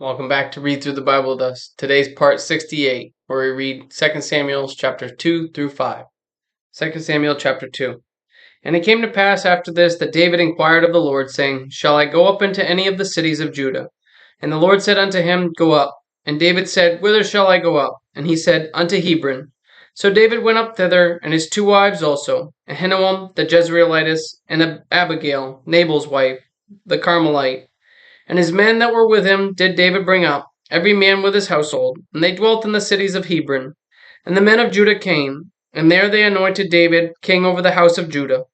Welcome back to Read Through the Bible with us. Today's part 68, where we read 2 Samuel chapter 2 through 5. 2 Samuel chapter 2. And it came to pass after this that David inquired of the Lord, saying, Shall I go up into any of the cities of Judah? And the Lord said unto him, Go up. And David said, Whither shall I go up? And he said, Unto Hebron. So David went up thither, and his two wives also, Ahinoam the Jezreelitess, and Abigail, Nabal's wife, the Carmelite. And his men that were with him did David bring up, every man with his household, and they dwelt in the cities of Hebron. And the men of Judah came, and there they anointed David king over the house of Judah.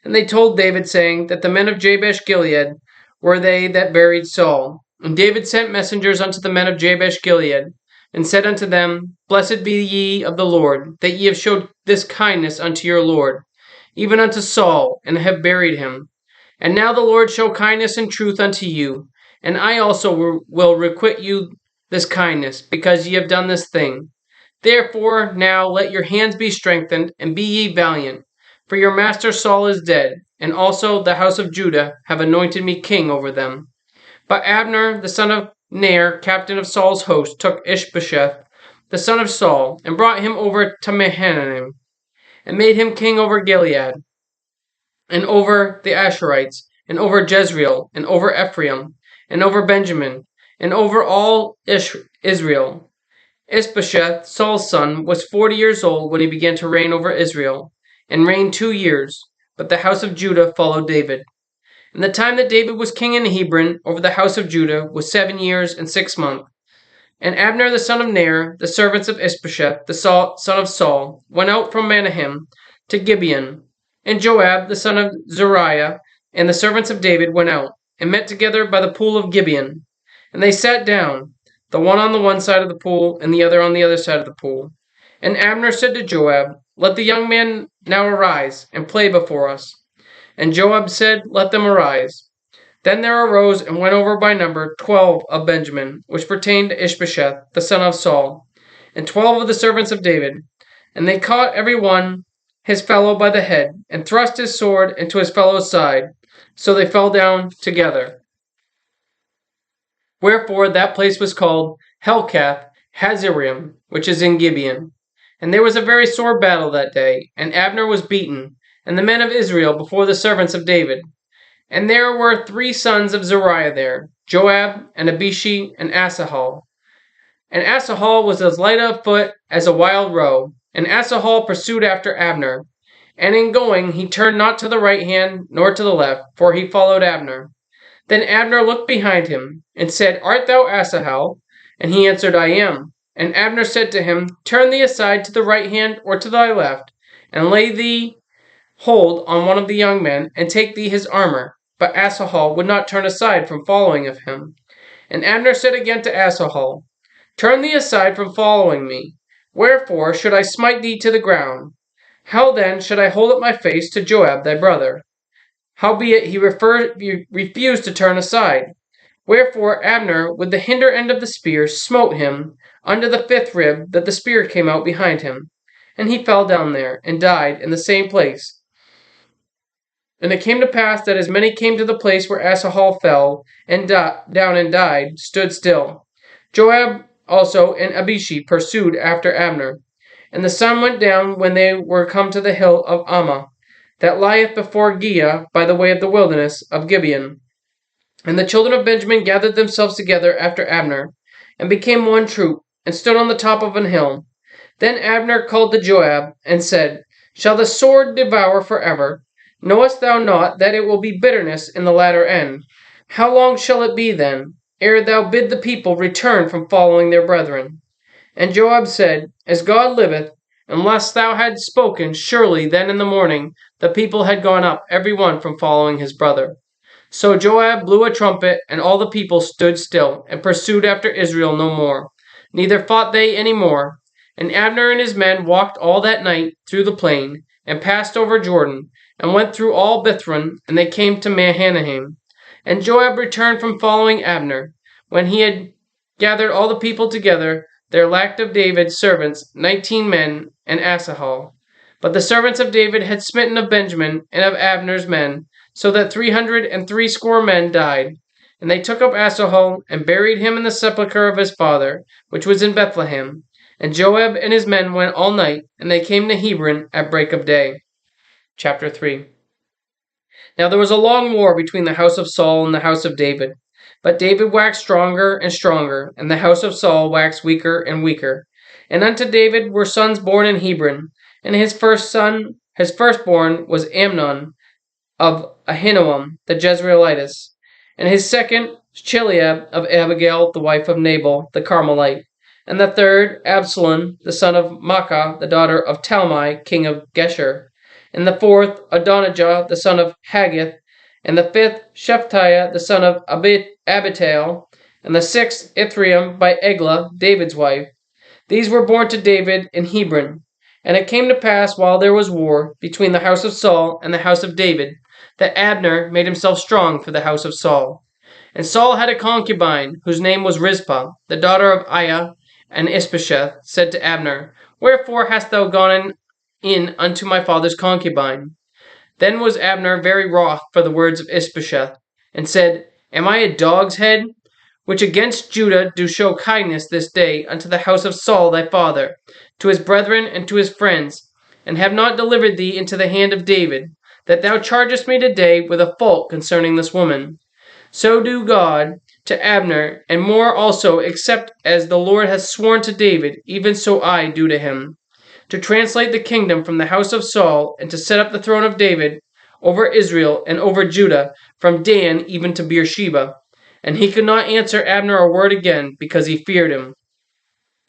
And they told David, saying, that the men of Jabesh Gilead were they that buried Saul. And David sent messengers unto the men of Jabesh Gilead, and said unto them, Blessed be ye of the Lord, that ye have showed this kindness unto your Lord, even unto Saul, and have buried him. And now the Lord show kindness and truth unto you, and I also will requite you this kindness, because ye have done this thing. Therefore now let your hands be strengthened, and be ye valiant. For your master Saul is dead, and also the house of Judah have anointed me king over them. But Abner, the son of Ner, captain of Saul's host, took Ishbosheth, the son of Saul, and brought him over to Mahanaim, and made him king over Gilead, and over the Asherites, and over Jezreel, and over Ephraim, and over Benjamin, and over all Israel. Ishbosheth, Saul's son, was 40 years old when he began to reign over Israel, and reigned 2 years, but the house of Judah followed David. And the time that David was king in Hebron over the house of Judah was 7 years and 6 months. And Abner the son of Ner, the servants of Ishbosheth, the son of Saul, went out from Mahanaim to Gibeon. And Joab the son of Zeruiah and the servants of David went out, and met together by the pool of Gibeon. And they sat down, the one on the one side of the pool, and the other on the other side of the pool. And Abner said to Joab, Let the young men now arise, and play before us. And Joab said, Let them arise. Then there arose and went over by number 12 of Benjamin, which pertained to Ishbosheth, the son of Saul, and 12 of the servants of David. And they caught every one his fellow by the head, and thrust his sword into his fellow's side. So they fell down together. Wherefore that place was called Helkath Hazarim, which is in Gibeon. And there was a very sore battle that day, and Abner was beaten, and the men of Israel before the servants of David. And there were 3 sons of Zeruiah there, Joab, and Abishi, and Asahel. And Asahel was as light of foot as a wild roe, and Asahel pursued after Abner. And in going he turned not to the right hand, nor to the left, for he followed Abner. Then Abner looked behind him, and said, Art thou Asahel? And he answered, I am. And Abner said to him, Turn thee aside to the right hand or to thy left, and lay thee hold on one of the young men, and take thee his armor. But Asahel would not turn aside from following of him. And Abner said again to Asahel, Turn thee aside from following me. Wherefore should I smite thee to the ground? How then should I hold up my face to Joab thy brother? Howbeit he refused to turn aside. Wherefore Abner with the hinder end of the spear smote him under the 5th rib, that the spear came out behind him. And he fell down there, and died in the same place. And it came to pass that as many came to the place where Asahel fell and down and died, stood still. Joab also and Abishi pursued after Abner. And the sun went down when they were come to the hill of Ammah, that lieth before Giah by the way of the wilderness of Gibeon. And the children of Benjamin gathered themselves together after Abner, and became one troop, and stood on the top of an hill. Then Abner called to Joab, and said, Shall the sword devour forever? Knowest thou not that it will be bitterness in the latter end? How long shall it be then, ere thou bid the people return from following their brethren? And Joab said, As God liveth, unless thou hadst spoken, surely then in the morning the people had gone up every one from following his brother. So Joab blew a trumpet, and all the people stood still, and pursued after Israel no more. Neither fought they any more. And Abner and his men walked all that night through the plain, and passed over Jordan, and went through all Bithron, and they came to Mahanaim. And Joab returned from following Abner. When he had gathered all the people together, there lacked of David's servants 19 men, and Asahel. But the servants of David had smitten of Benjamin and of Abner's men, so that 360 men died. And they took up Asahel, and buried him in the sepulchre of his father, which was in Bethlehem. And Joab and his men went all night, and they came to Hebron at break of day. Chapter 3. Now there was a long war between the house of Saul and the house of David. But David waxed stronger and stronger, and the house of Saul waxed weaker and weaker. And unto David were sons born in Hebron, and his firstborn was Amnon of Ahinoam the Jezreelitess, and his second Chileab of Abigail the wife of Nabal the Carmelite, and the third Absalom the son of Maacah the daughter of Talmai king of Geshur, and the fourth Adonijah the son of Haggith, and the fifth Shephatiah the son of Abital, and the sixth Ithream by Eglah David's wife. These were born to David in Hebron. And it came to pass, while there was war between the house of Saul and the house of David, that Abner made himself strong for the house of Saul. And Saul had a concubine, whose name was Rizpah, the daughter of Aiah, and Ishbosheth said to Abner, Wherefore hast thou gone in unto my father's concubine? Then was Abner very wroth for the words of Ishbosheth, and said, Am I a dog's head, which against Judah do show kindness this day unto the house of Saul thy father, to his brethren and to his friends, and have not delivered thee into the hand of David, that thou chargest me today with a fault concerning this woman? So do God to Abner, and more also, except as the Lord hath sworn to David, even so I do to him, to translate the kingdom from the house of Saul, and to set up the throne of David over Israel and over Judah, from Dan even to Beersheba. And he could not answer Abner a word again, because he feared him.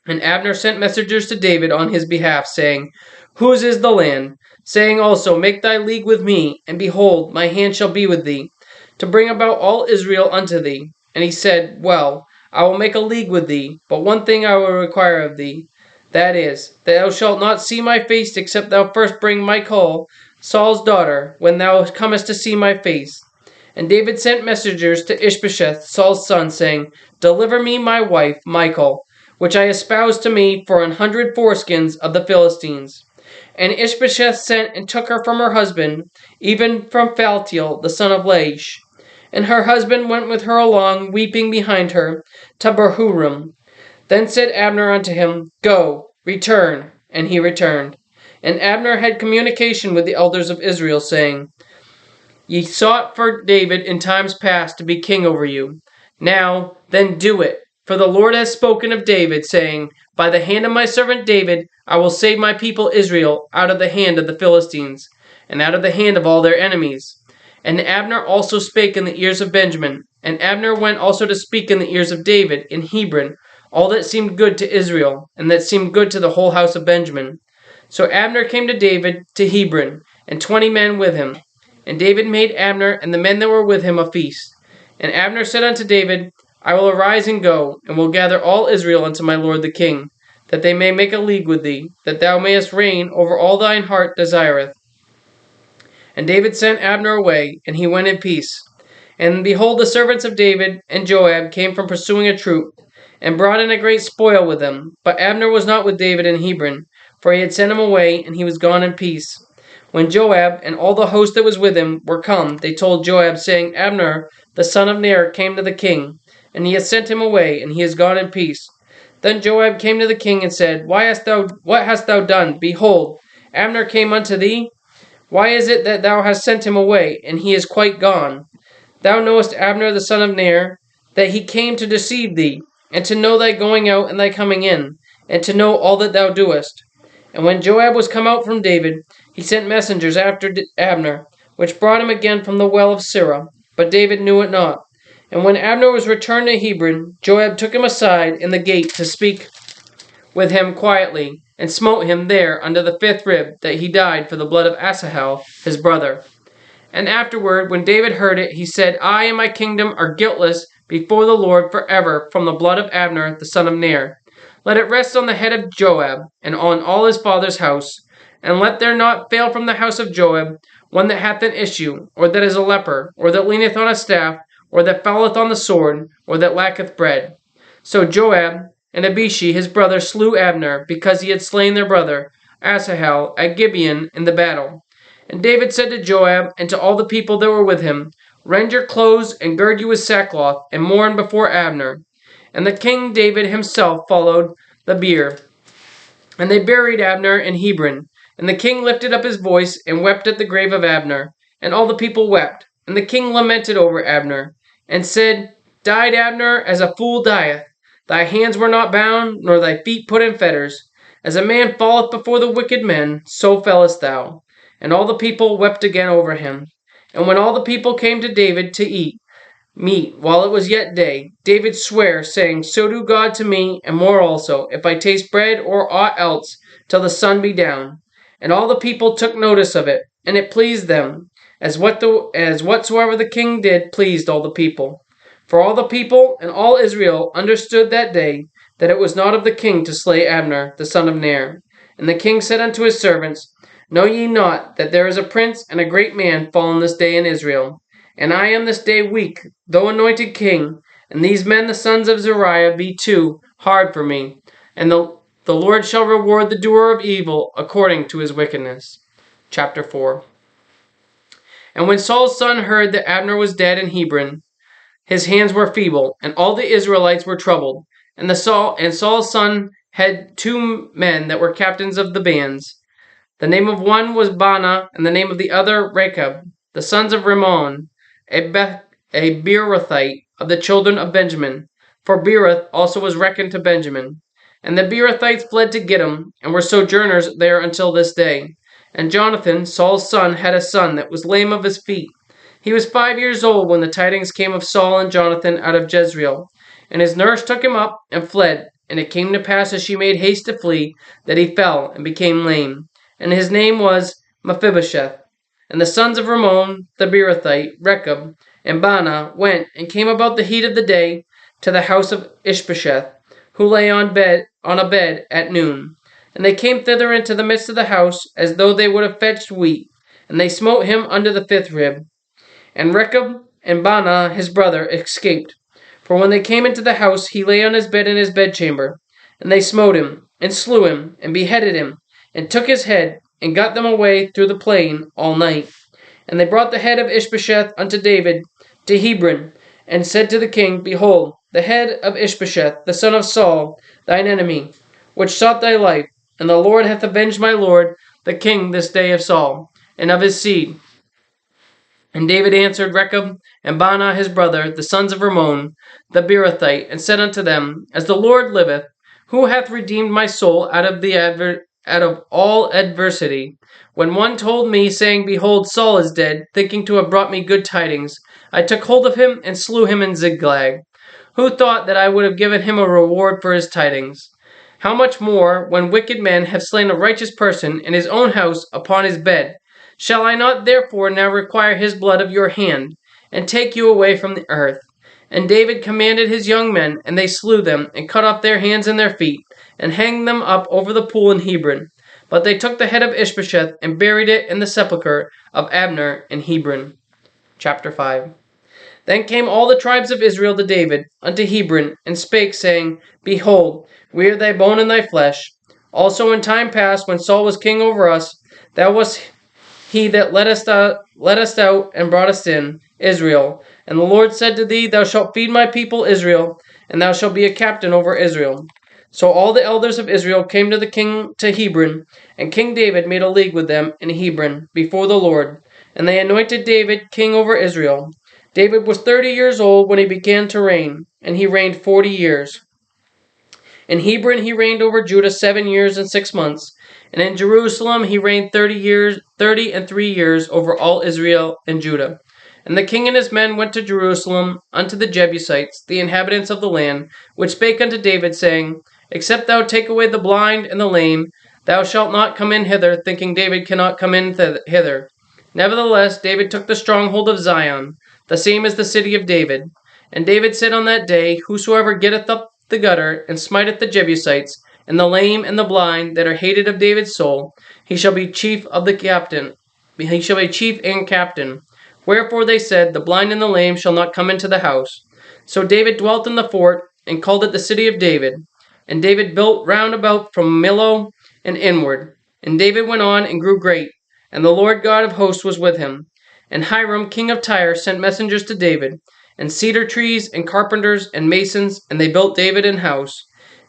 And Abner sent messengers to David on his behalf, saying, Whose is the land? Saying also, Make thy league with me, and behold, my hand shall be with thee, to bring about all Israel unto thee. And he said, Well, I will make a league with thee, but one thing I will require of thee, that is, that thou shalt not see my face, except thou first bring Michal, Saul's daughter, when thou comest to see my face. And David sent messengers to Ishbosheth, Saul's son, saying, Deliver me my wife, Michal, which I espoused to me for 100 foreskins of the Philistines. And Ishbosheth sent and took her from her husband, even from Phaltiel, the son of Laish. And her husband went with her along, weeping behind her, to Bahurim. Then said Abner unto him, Go, return. And he returned. And Abner had communication with the elders of Israel, saying, Ye sought for David in times past to be king over you. Now, then do it. For the Lord has spoken of David, saying, By the hand of my servant David I will save my people Israel out of the hand of the Philistines, and out of the hand of all their enemies. And Abner also spake in the ears of Benjamin, and Abner went also to speak in the ears of David in Hebron, all that seemed good to Israel, and that seemed good to the whole house of Benjamin. So Abner came to David to Hebron, and 20 men with him. And David made Abner and the men that were with him a feast. And Abner said unto David, I will arise and go, and will gather all Israel unto my lord the king, that they may make a league with thee, that thou mayest reign over all thine heart desireth. And David sent Abner away, and he went in peace. And behold, the servants of David and Joab came from pursuing a troop, and brought in a great spoil with them. But Abner was not with David in Hebron, for he had sent him away, and he was gone in peace. When Joab and all the host that was with him were come, they told Joab, saying, Abner, the son of Ner, came to the king, and he hath sent him away, and he is gone in peace. Then Joab came to the king and said, What hast thou done? Behold, Abner came unto thee. Why is it that thou hast sent him away, and he is quite gone? Thou knowest Abner the son of Ner, that he came to deceive thee, and to know thy going out and thy coming in, and to know all that thou doest. And when Joab was come out from David, he sent messengers after Abner, which brought him again from the well of Sirah. But David knew it not. And when Abner was returned to Hebron, Joab took him aside in the gate to speak with him quietly, and smote him there under the 5th rib, that he died for the blood of Asahel his brother. And afterward, when David heard it, he said, I and my kingdom are guiltless before the Lord forever from the blood of Abner the son of Ner. Let it rest on the head of Joab, and on all his father's house. And let there not fail from the house of Joab one that hath an issue, or that is a leper, or that leaneth on a staff, or that falleth on the sword, or that lacketh bread. So Joab and Abishai his brother slew Abner, because he had slain their brother Asahel at Gibeon in the battle. And David said to Joab and to all the people that were with him, Rend your clothes and gird you with sackcloth, and mourn before Abner. And the king David himself followed the bier. And they buried Abner in Hebron. And the king lifted up his voice and wept at the grave of Abner. And all the people wept. And the king lamented over Abner, and said, Died Abner as a fool dieth. Thy hands were not bound, nor thy feet put in fetters. As a man falleth before the wicked men, so fellest thou. And all the people wept again over him. And when all the people came to David to eat meat while it was yet day, David sware, saying, So do God to me, and more also, if I taste bread or aught else, till the sun be down. And all the people took notice of it, and it pleased them, as whatsoever the king did pleased all the people. For all the people and all Israel understood that day that it was not of the king to slay Abner, the son of Ner. And the king said unto his servants, Know ye not that there is a prince and a great man fallen this day in Israel? And I am this day weak, though anointed king, and these men the sons of Zeruiah be too hard for me. And the Lord shall reward the doer of evil according to his wickedness. Chapter 4. And when Saul's son heard that Abner was dead in Hebron, his hands were feeble, and all the Israelites were troubled. And Saul's son had two men that were captains of the bands. The name of one was Baanah, and the name of the other Rechab, the sons of Rimmon, a Beerothite of the children of Benjamin, for Beeroth also was reckoned to Benjamin. And the Beerothites fled to Gittim, and were sojourners there until this day. And Jonathan, Saul's son, had a son that was lame of his feet. He was 5 years old when the tidings came of Saul and Jonathan out of Jezreel. And his nurse took him up and fled. And it came to pass as she made haste to flee, that he fell and became lame. And his name was Mephibosheth. And the sons of Rimmon, the Beerothite, Rechab, and Baanah went and came about the heat of the day to the house of Ishbosheth, who lay on a bed at noon. And they came thither into the midst of the house, as though they would have fetched wheat. And they smote him under the fifth rib. And Rechab and Baanah his brother escaped. For when they came into the house, he lay on his bed in his bedchamber. And they smote him, and slew him, and beheaded him, and took his head, and got them away through the plain all night. And they brought the head of Ishbosheth unto David to Hebron, and said to the king, Behold, the head of Ishbosheth, the son of Saul, thine enemy, which sought thy life, and the Lord hath avenged my lord, the king, this day of Saul, and of his seed. And David answered Rechab and Baanah his brother, the sons of Rimmon, the Beerothite, and said unto them, As the Lord liveth, who hath redeemed my soul out of all adversity. When one told me, saying, Behold, Saul is dead, thinking to have brought me good tidings, I took hold of him and slew him in Ziklag. Who thought that I would have given him a reward for his tidings? How much more, when wicked men have slain a righteous person in his own house upon his bed? Shall I not therefore now require his blood of your hand, and take you away from the earth? And David commanded his young men, and they slew them, and cut off their hands and their feet, and hanged them up over the pool in Hebron. But they took the head of Ishbosheth, and buried it in the sepulchre of Abner in Hebron. Chapter 5. Then came all the tribes of Israel to David unto Hebron, and spake, saying, Behold, we are thy bone and thy flesh. Also in time past, when Saul was king over us, thou wast he that led us out and brought us in, Israel. And the Lord said to thee, Thou shalt feed my people Israel, and thou shalt be a captain over Israel. So all the elders of Israel came to the king to Hebron, and King David made a league with them in Hebron before the Lord. And they anointed David king over Israel. David was 30 years old when he began to reign, and he reigned 40 years. In Hebron he reigned over Judah 7 years and 6 months, and in Jerusalem he reigned 30 and 3 years over all Israel and Judah. And the king and his men went to Jerusalem unto the Jebusites, the inhabitants of the land, which spake unto David, saying, Except thou take away the blind and the lame, thou shalt not come in hither, thinking David cannot come in hither. Nevertheless, David took the stronghold of Zion, the same as the city of David. And David said on that day, Whosoever getteth up the gutter, and smiteth the Jebusites, and the lame and the blind that are hated of David's soul, he shall be chief of the captain. He shall be chief and captain. Wherefore they said, The blind and the lame shall not come into the house. So David dwelt in the fort, and called it the city of David. And David built round about from Millo and inward. And David went on and grew great, and the Lord God of hosts was with him. And Hiram, king of Tyre, sent messengers to David, and cedar trees, and carpenters, and masons, and they built David an house.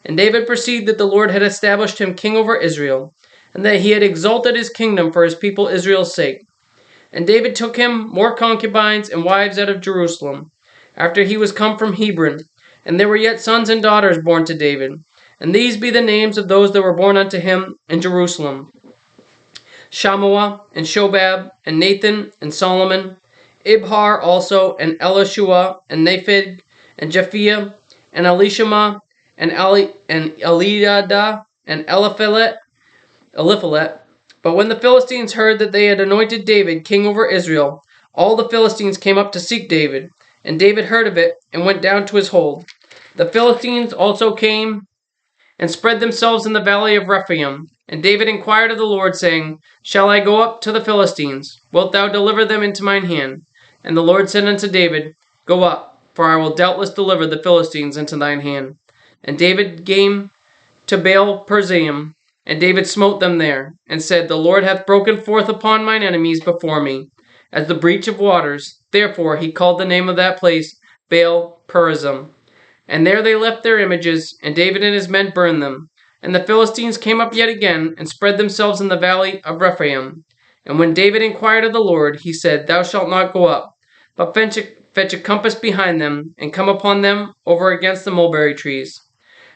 And David perceived that the Lord had established him king over Israel, and that he had exalted his kingdom for his people Israel's sake. And David took him more concubines and wives out of Jerusalem, after he was come from Hebron. And there were yet sons and daughters born to David. And these be the names of those that were born unto him in Jerusalem: Shammua, and Shobab, and Nathan, and Solomon, Ibhar also, and Elishua, and Nepheg, and Japhiah, and Elishama, and Eliada, and Eliphalet. But when the Philistines heard that they had anointed David king over Israel, all the Philistines came up to seek David, and David heard of it, and went down to his hold. The Philistines also came and spread themselves in the valley of Rephaim. And David inquired of the Lord, saying, Shall I go up to the Philistines? Wilt thou deliver them into mine hand? And the Lord said unto David, Go up, for I will doubtless deliver the Philistines into thine hand. And David came to Baal-perazim, and David smote them there, and said, The Lord hath broken forth upon mine enemies before me, as the breach of waters. Therefore he called the name of that place Baal-perazim. And there they left their images, and David and his men burned them. And the Philistines came up yet again, and spread themselves in the valley of Rephaim. And when David inquired of the Lord, he said, Thou shalt not go up, but fetch a compass behind them, and come upon them over against the mulberry trees.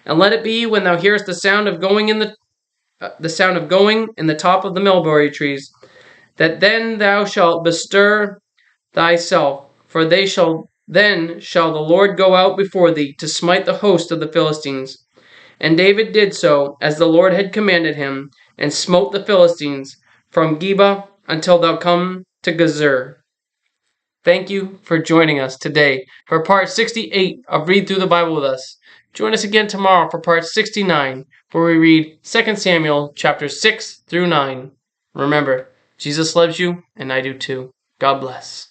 And let it be, when thou hearest the sound of going in the top of the mulberry trees, that then thou shalt bestir thyself, for then shall the Lord go out before thee to smite the host of the Philistines. And David did so, as the Lord had commanded him, and smote the Philistines from Geba until thou come to Gezer. Thank you for joining us today for part 68 of Read Through the Bible with us. Join us again tomorrow for part 69, where we read 2 Samuel chapters 6 through 9. Remember, Jesus loves you, and I do too. God bless.